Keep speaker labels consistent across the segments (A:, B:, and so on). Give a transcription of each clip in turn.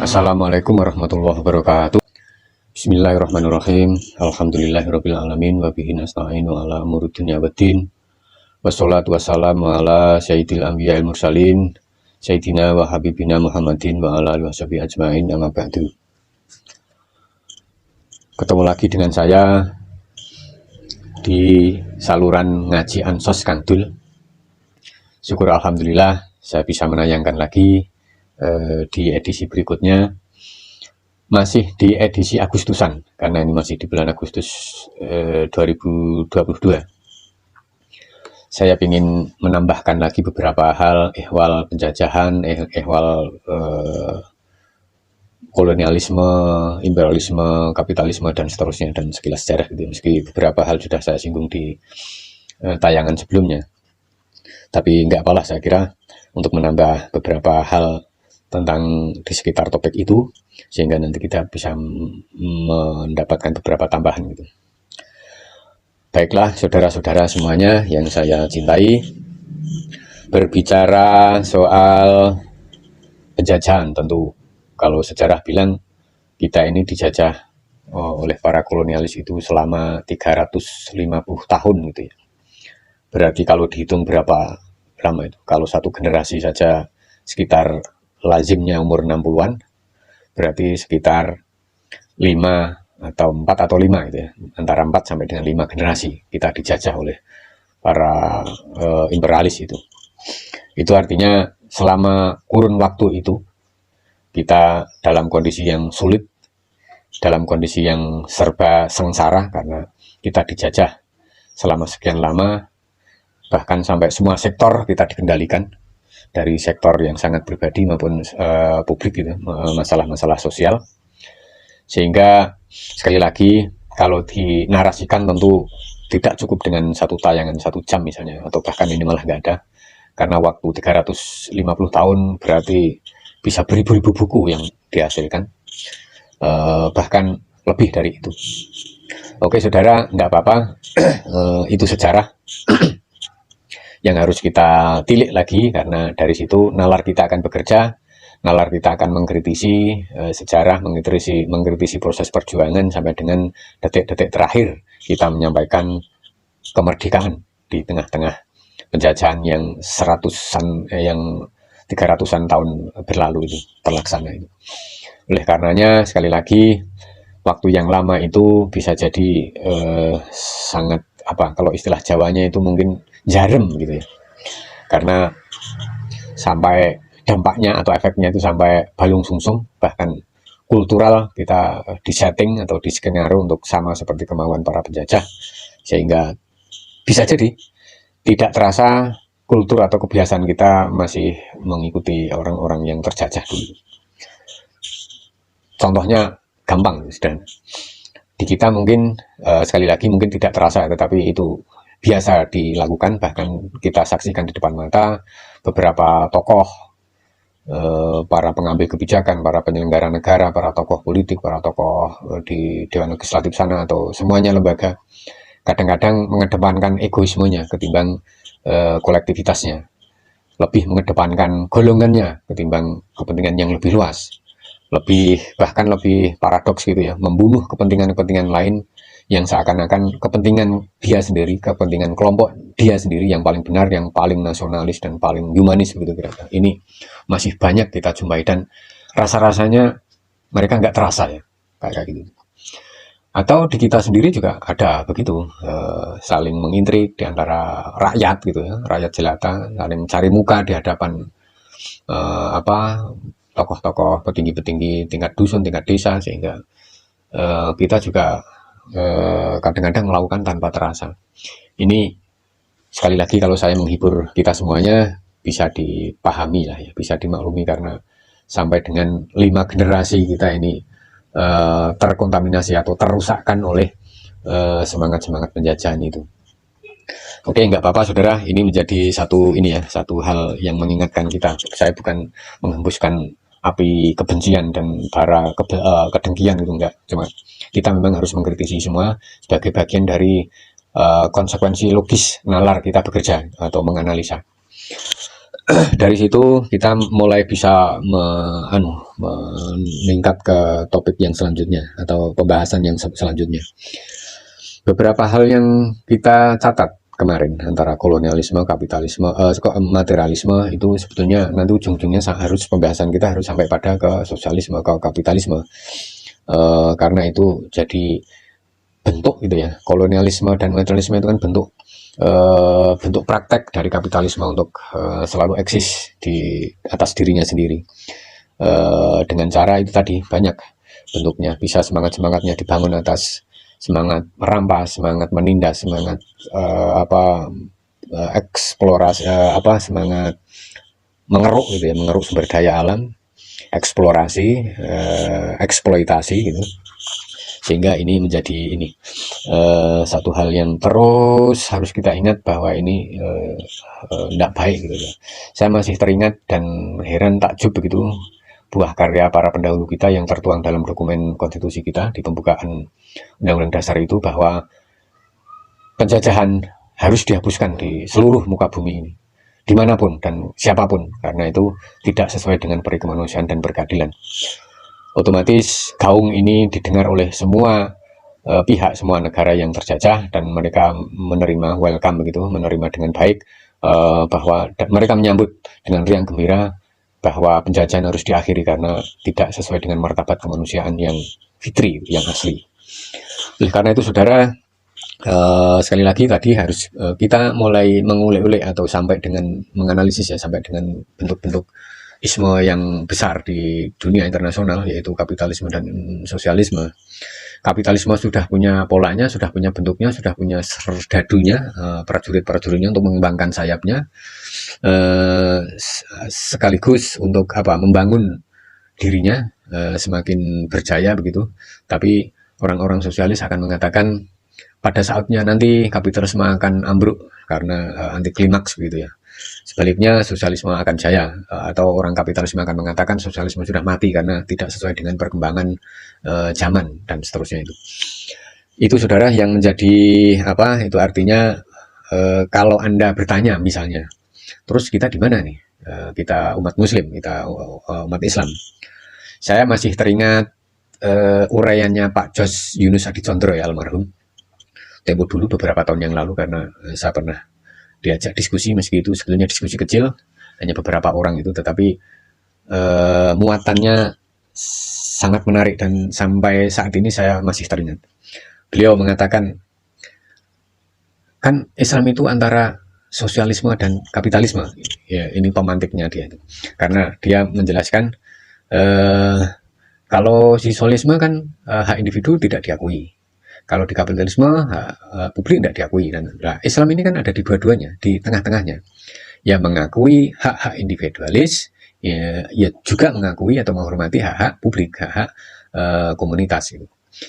A: Assalamualaikum warahmatullahi wabarakatuh. Bismillahirrahmanirrahim. Alhamdulillahirabbil alamin wa bihi nasta'inu ala umuri dunya waddin. Wassalatu wassalamu ala sayyidil anbiya'il mursalin sayyidina wa habibina Muhammadin wa ala alihi washabihi ajmain, amma ba'du. Ketemu lagi dengan saya di saluran ngaji Ansos Kandul. Syukur alhamdulillah saya bisa menayangkan lagi di edisi berikutnya, masih di edisi Agustusan, karena ini masih di bulan Agustus 2022. Saya ingin menambahkan lagi beberapa hal ehwal penjajahan, ehwal kolonialisme, imperialisme, kapitalisme, dan seterusnya, dan sekilas sejarah gitu. Meski beberapa hal sudah saya singgung di tayangan sebelumnya, tapi nggak apalah, saya kira untuk menambah beberapa hal tentang di sekitar topik itu, sehingga nanti kita bisa mendapatkan beberapa tambahan gitu. Baiklah saudara-saudara semuanya yang saya cintai, berbicara soal penjajahan, tentu kalau sejarah bilang kita ini dijajah oleh para kolonialis itu selama 350 tahun gitu ya. Berarti kalau dihitung berapa lama itu, kalau satu generasi saja sekitar lazimnya umur 60-an, berarti sekitar 5 atau 4 atau 5 gitu ya, antara 4 sampai dengan 5 generasi kita dijajah oleh para imperialis itu. Itu artinya selama kurun waktu itu kita dalam kondisi yang sulit, dalam kondisi yang serba sengsara, karena kita dijajah selama sekian lama, bahkan sampai semua sektor kita dikendalikan, dari sektor yang sangat pribadi maupun publik gitu, masalah-masalah sosial. Sehingga sekali lagi kalau dinarasikan tentu tidak cukup dengan satu tayangan 1 jam misalnya, atau bahkan ini malah nggak ada, karena waktu 350 tahun berarti bisa beribu-ribu buku yang dihasilkan, bahkan lebih dari itu. Oke saudara, nggak apa-apa, itu sejarah yang harus kita tilik lagi, karena dari situ nalar kita akan bekerja, nalar kita akan mengkritisi sejarah, mengkritisi proses perjuangan sampai dengan detik-detik terakhir kita menyampaikan kemerdekaan di tengah-tengah penjajahan yang 300-an tahun berlalu itu terlaksana itu. Oleh karenanya sekali lagi, waktu yang lama itu bisa jadi sangat kalau istilah Jawanya itu mungkin jarem gitu ya, karena sampai dampaknya atau efeknya itu sampai balung sungsung, bahkan kultural kita disetting atau diskenario untuk sama seperti kemauan para penjajah, sehingga bisa jadi tidak terasa kultur atau kebiasaan kita masih mengikuti orang-orang yang terjajah dulu. Contohnya gampang, dan di kita mungkin sekali lagi mungkin tidak terasa, tetapi itu biasa dilakukan, bahkan kita saksikan di depan mata beberapa tokoh, para pengambil kebijakan, para penyelenggara negara, para tokoh politik, para tokoh di Dewan Legislatif sana, atau semuanya lembaga, kadang-kadang mengedepankan egoismenya ketimbang kolektivitasnya, lebih mengedepankan golongannya ketimbang kepentingan yang lebih luas, bahkan lebih paradoks gitu ya, membunuh kepentingan-kepentingan lain yang seakan-akan kepentingan dia sendiri, kepentingan kelompok dia sendiri yang paling benar, yang paling nasionalis dan paling humanis begitu kira-kira. Ini masih banyak kita jumpai, dan rasa-rasanya mereka nggak terasa ya kayak gitu. Atau di kita sendiri juga ada begitu, saling mengintrik di antara rakyat gitu ya, rakyat jelata, saling cari muka di hadapan tokoh-tokoh petinggi-petinggi tingkat dusun, tingkat desa, sehingga kita juga kadang-kadang melakukan tanpa terasa. Ini sekali lagi kalau saya menghibur kita semuanya bisa dipahami lah ya, bisa dimaklumi, karena sampai dengan 5 generasi kita ini terkontaminasi atau terusakkan oleh semangat-semangat penjajahan itu. Oke, nggak apa-apa saudara, ini menjadi satu hal yang mengingatkan kita. Saya bukan menghembuskan api kebencian dan bara kedengkian gitu, enggak. Cuma kita memang harus mengkritisi semua sebagai bagian dari konsekuensi logis nalar kita bekerja atau menganalisa. Dari situ kita mulai bisa meningkat ke topik yang selanjutnya atau pembahasan yang selanjutnya. Beberapa hal yang kita catat kemarin antara kolonialisme, kapitalisme, materialisme itu sebetulnya nanti ujung-ujungnya harus pembahasan kita harus sampai pada ke sosialisme, ke kapitalisme, karena itu jadi bentuk gitu ya. Kolonialisme dan materialisme itu kan bentuk praktek dari kapitalisme untuk selalu eksis di atas dirinya sendiri, dengan cara itu tadi banyak bentuknya. Bisa semangatnya dibangun atas semangat merampas, semangat menindas, semangat eksplorasi, semangat mengeruk gitu ya, mengeruk sumber daya alam, eksplorasi, eksploitasi gitu. Sehingga ini menjadi satu hal yang terus harus kita ingat bahwa ini tidak baik gitu ya. Saya masih teringat dan heran takjub begitu buah karya para pendahulu kita yang tertuang dalam dokumen konstitusi kita di pembukaan Undang-Undang Dasar itu, bahwa penjajahan harus dihapuskan di seluruh muka bumi ini, dimanapun dan siapapun, karena itu tidak sesuai dengan peri kemanusiaan dan berkeadilan. Otomatis gaung ini didengar oleh semua pihak, semua negara yang terjajah, dan mereka menerima, welcome begitu, menerima dengan baik, bahwa mereka menyambut dengan riang gembira bahwa penjajahan harus diakhiri karena tidak sesuai dengan martabat kemanusiaan yang fitri, yang asli. Oleh karena itu saudara, sekali lagi tadi harus kita mulai mengulik-ulik atau sampai dengan menganalisis ya, sampai dengan bentuk-bentuk isme yang besar di dunia internasional, yaitu kapitalisme dan sosialisme. Kapitalisme sudah punya polanya, sudah punya bentuknya, sudah punya serdadunya, prajurit-prajuritnya untuk mengembangkan sayapnya, sekaligus untuk membangun dirinya semakin berjaya begitu. Tapi orang-orang sosialis akan mengatakan pada saatnya nanti kapitalisme akan ambruk karena anti klimaks begitu ya. Sebaliknya sosialisme akan jaya, atau orang kapitalisme akan mengatakan sosialisme sudah mati karena tidak sesuai dengan perkembangan zaman dan seterusnya. Itu saudara yang menjadi itu artinya kalau Anda bertanya misalnya, terus kita di mana nih? Kita umat muslim, kita umat Islam. Saya masih teringat uraiannya Pak Jos Yunus Adicondro ya, almarhum, tempo dulu beberapa tahun yang lalu, karena saya pernah diajak diskusi, meski itu sebetulnya diskusi kecil, hanya beberapa orang itu, tetapi muatannya sangat menarik dan sampai saat ini saya masih teringat. Beliau mengatakan, kan Islam itu antara sosialisme dan kapitalisme. Ya, ini pemantiknya dia itu. Karena dia menjelaskan kalau sosialisme kan hak individu tidak diakui. Kalau di kapitalisme publik tidak diakui. Dan Islam ini kan ada di dua-duanya, di tengah-tengahnya. Ya mengakui hak-hak individualis, ya juga mengakui atau menghormati hak-hak publik, hak-hak komunitas.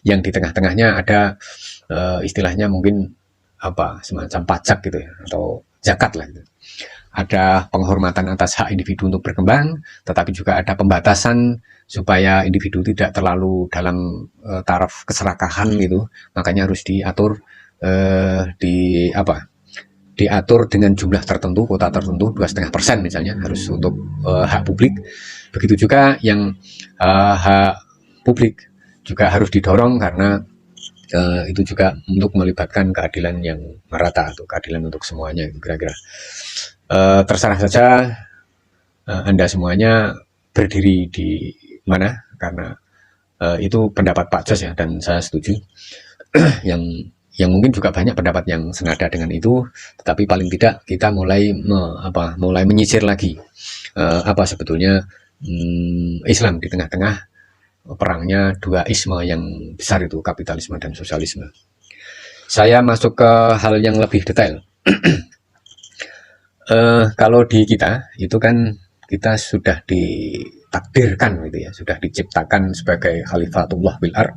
A: Yang di tengah-tengahnya ada istilahnya mungkin semacam pajak gitu ya, atau zakat lah gitu. Ada penghormatan atas hak individu untuk berkembang, tetapi juga ada pembatasan supaya individu tidak terlalu dalam taraf keserakahan gitu. Makanya harus diatur diatur dengan jumlah tertentu, kota tertentu, 2,5% misalnya harus untuk hak publik. Begitu juga yang hak publik juga harus didorong, karena itu juga untuk melibatkan keadilan yang merata atau keadilan untuk semuanya, kira-kira. Terserah saja Anda semuanya berdiri di mana, karena itu pendapat Pak Jos ya, dan saya setuju. yang mungkin juga banyak pendapat yang senada dengan itu, tetapi paling tidak kita mulai menyisir lagi apa sebetulnya Islam di tengah-tengah perangnya dua isme yang besar itu, kapitalisme dan sosialisme. Saya masuk ke hal yang lebih detail. Kalau di kita itu kan kita sudah ditakdirkan gitu ya, sudah diciptakan sebagai khalifatullah bil ard,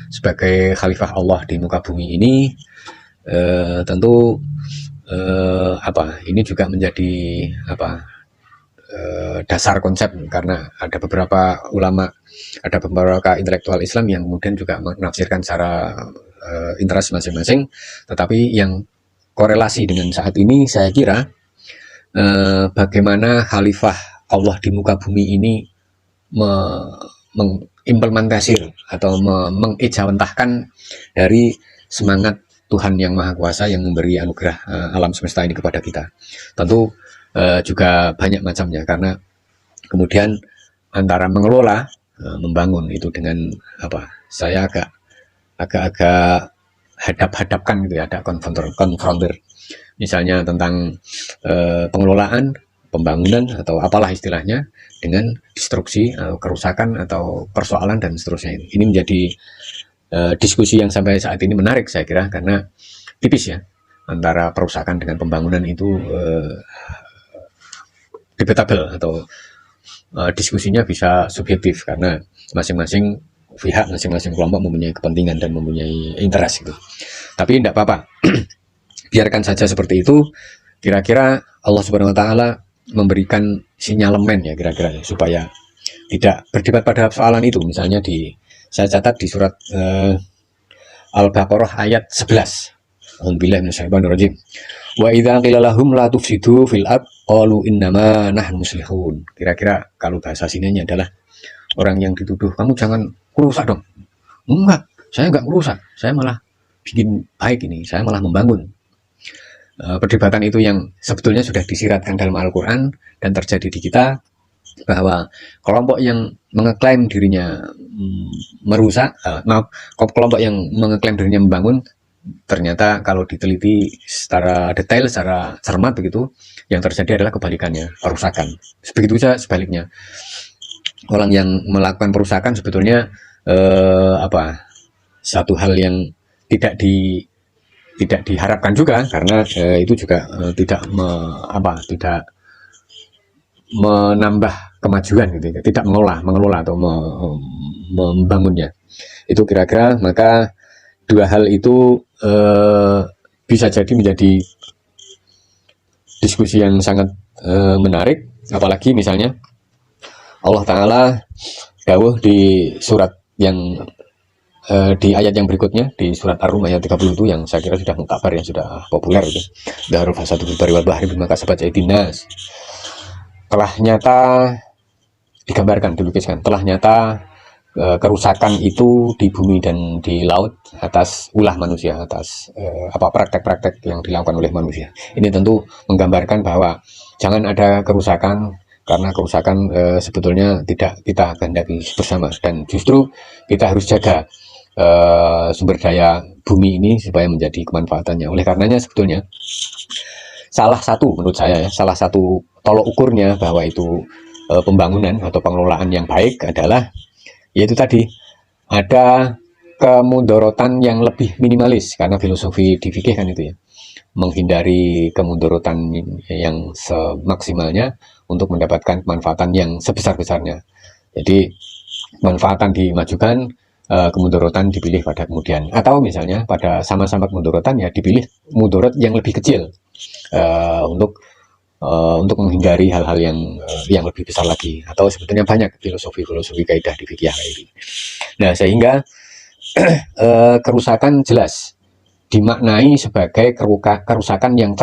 A: sebagai khalifah Allah di muka bumi ini. Tentu ini juga menjadi dasar konsep, karena ada beberapa ulama, ada beberapa intelektual Islam yang kemudian juga menafsirkan secara interest masing-masing, tetapi yang korelasi dengan saat ini saya kira bagaimana khalifah Allah di muka bumi ini mengimplementasi atau mengejawantahkan dari semangat Tuhan yang Maha Kuasa yang memberi anugerah alam semesta ini kepada kita. Tentu juga banyak macamnya, karena kemudian antara mengelola, membangun itu dengan apa? Saya agak hadap-hadapkan gitu ya, ada konfrontir. Misalnya tentang pengelolaan, pembangunan atau apalah istilahnya, dengan destruksi, kerusakan atau persoalan dan seterusnya. Ini menjadi diskusi yang sampai saat ini menarik saya kira, karena tipis ya antara perusakan dengan pembangunan itu debatable atau diskusinya bisa subjektif karena masing-masing pihak, masing-masing kelompok mempunyai kepentingan dan mempunyai interest itu. Tapi tidak apa-apa, biarkan saja seperti itu. Kira-kira Allah Subhanahu Wa Taala memberikan sinyalemen ya kira-kira ya, supaya tidak berdebat pada persoalan itu. Misalnya saya catat di surat Al-Baqarah ayat 11. Alhamdulillah minasyaitonirrajim. Wa idza qila lahum la tufsidu fil ard qalu innama nahnu muslihun. Kira-kira kalau bahasa sininya adalah orang yang dituduh, kamu jangan merusak dong. Enggak, saya enggak merusak, saya malah bikin baik ini, saya malah membangun. Perdebatan itu yang sebetulnya sudah disiratkan dalam Al-Quran dan terjadi di kita, bahwa kelompok yang mengeklaim dirinya merusak, kelompok yang mengeklaim dirinya membangun, ternyata kalau diteliti secara detail, secara cermat begitu, yang terjadi adalah kebalikannya, perusakan. Begitu saja sebaliknya, orang yang melakukan perusakan sebetulnya satu hal yang tidak diharapkan juga, karena itu juga tidak menambah kemajuan gitu, tidak mengelola atau membangunnya. Itu kira-kira, maka dua hal itu bisa jadi menjadi diskusi yang sangat menarik. Apalagi misalnya Allah Ta'ala dawuh di surat yang di ayat yang berikutnya, di surat Ar-Rum ayat 30 itu, yang saya kira sudah mutabar, yang sudah populer itu, Darul Fasadul Bari wal Bahri bima kasabat aydinas. Telah nyata digambarkan, dilukiskan, telah nyata kerusakan itu di bumi dan di laut atas ulah manusia, atas praktek-praktek yang dilakukan oleh manusia. Ini tentu menggambarkan bahwa jangan ada kerusakan, karena kerusakan sebetulnya tidak kita kehendaki bersama, dan justru kita harus jaga sumber daya bumi ini supaya menjadi kemanfaatannya. Oleh karenanya sebetulnya salah satu, menurut saya ya, salah satu tolok ukurnya bahwa itu pembangunan atau pengelolaan yang baik adalah yaitu tadi, ada kemudorotan yang lebih minimalis, karena filosofi di fikih kan itu ya, menghindari kemudorotan yang semaksimalnya untuk mendapatkan kemanfaatan yang sebesar-besarnya. Jadi manfaatan dimajukan, kemudorotan dipilih pada kemudian, atau misalnya pada sama-sama kemudorotan ya dipilih mudorot yang lebih kecil untuk menghindari hal-hal yang lebih besar lagi. Atau sebetulnya banyak filosofi kaidah di fikih ini. Nah, sehingga kerusakan jelas dimaknai sebagai kerusakan yang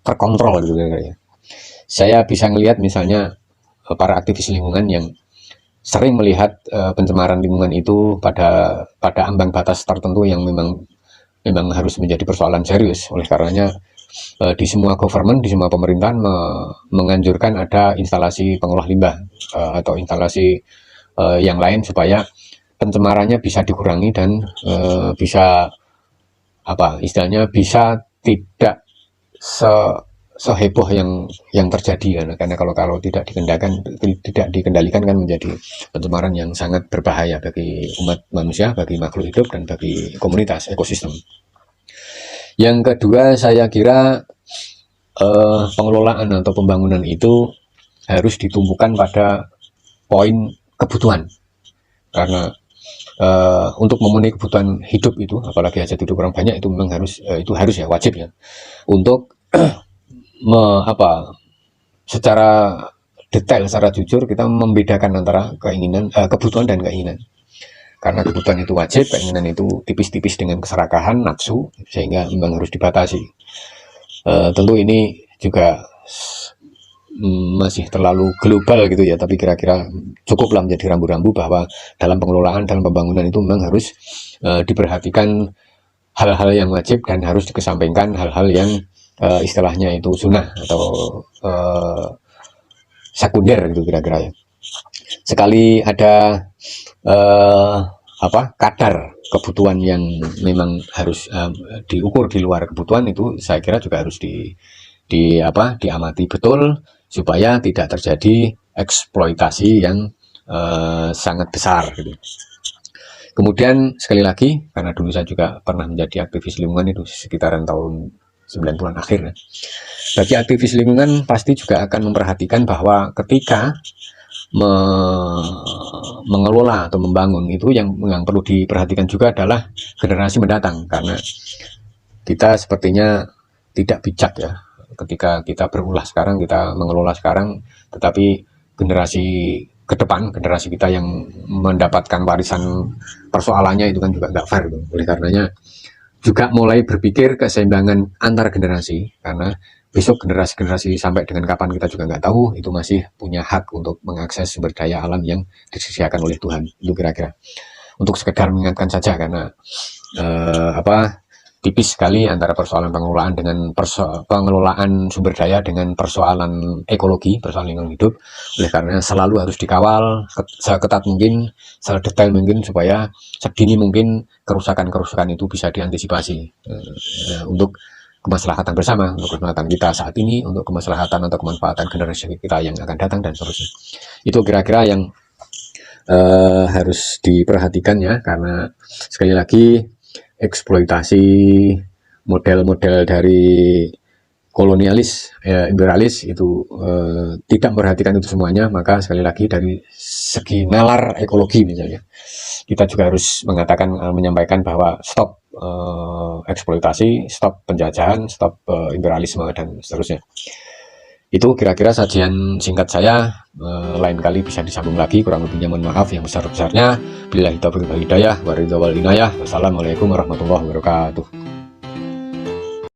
A: terkontrol gitu ya. Saya bisa melihat misalnya para aktivis lingkungan yang sering melihat pencemaran lingkungan itu pada ambang batas tertentu yang memang harus menjadi persoalan serius. Oleh karenanya di semua government, di semua pemerintahan menganjurkan ada instalasi pengolah limbah atau instalasi yang lain supaya pencemarannya bisa dikurangi dan bisa istilahnya bisa tidak seheboh yang terjadi, karena kalau tidak dikendalikan kan menjadi pencemaran yang sangat berbahaya bagi umat manusia, bagi makhluk hidup, dan bagi komunitas ekosistem. Yang kedua, saya kira pengelolaan atau pembangunan itu harus ditumpukan pada poin kebutuhan, karena untuk memenuhi kebutuhan hidup itu, apalagi hajat hidup orang banyak, itu memang harus ya, wajib ya, untuk secara detail, secara jujur kita membedakan antara kebutuhan dan keinginan. Karena kebutuhan itu wajib, keinginan itu tipis-tipis dengan keserakahan, nafsu, sehingga memang harus dibatasi. Tentu ini juga masih terlalu global gitu ya, tapi kira-kira cukuplah menjadi rambu-rambu bahwa dalam pengelolaan, dalam pembangunan itu memang harus diperhatikan hal-hal yang wajib dan harus dikesampingkan hal-hal yang istilahnya itu sunnah atau sekunder gitu kira-kira ya. Sekali ada kadar kebutuhan yang memang harus diukur di luar kebutuhan, itu saya kira juga harus diamati betul supaya tidak terjadi eksploitasi yang sangat besar gitu. Kemudian sekali lagi, karena dulu saya juga pernah menjadi aktivis lingkungan itu sekitaran tahun 90-an akhir ya. Bagi aktivis lingkungan pasti juga akan memperhatikan bahwa ketika mengelola atau membangun itu yang perlu diperhatikan juga adalah generasi mendatang, karena kita sepertinya tidak bijak ya ketika kita berulah sekarang, kita mengelola sekarang, tetapi generasi ke depan, generasi kita yang mendapatkan warisan persoalannya itu kan juga nggak fair gitu. Oleh karenanya juga mulai berpikir keseimbangan antar generasi, karena besok generasi-generasi sampai dengan kapan kita juga nggak tahu, itu masih punya hak untuk mengakses sumber daya alam yang disediakan oleh Tuhan. Itu kira-kira untuk sekedar mengingatkan saja, karena tipis sekali antara persoalan pengelolaan dengan pengelolaan sumber daya dengan persoalan ekologi, persoalan lingkungan hidup. Oleh karena selalu harus dikawal seketat mungkin, sedetail mungkin, supaya sedini mungkin kerusakan-kerusakan itu bisa diantisipasi untuk kemaslahatan bersama, untuk kemaslahatan kita saat ini, untuk kemaslahatan atau kemanfaatan generasi kita yang akan datang dan seterusnya. Itu kira-kira yang harus diperhatikan ya, karena sekali lagi eksploitasi model-model dari kolonialis, imperialis itu tidak memperhatikan itu semuanya. Maka sekali lagi dari segi nalar ekologi misalnya, kita juga harus menyampaikan bahwa stop eksploitasi, stop penjajahan, stop imperialisme dan seterusnya. Itu kira-kira sajian singkat saya. Lain kali bisa disambung lagi, kurang lebihnya mohon maaf yang besar-besarnya. Billahi taufiq wal hidayah, waridha wal inayah. Wassalamualaikum warahmatullahi wabarakatuh.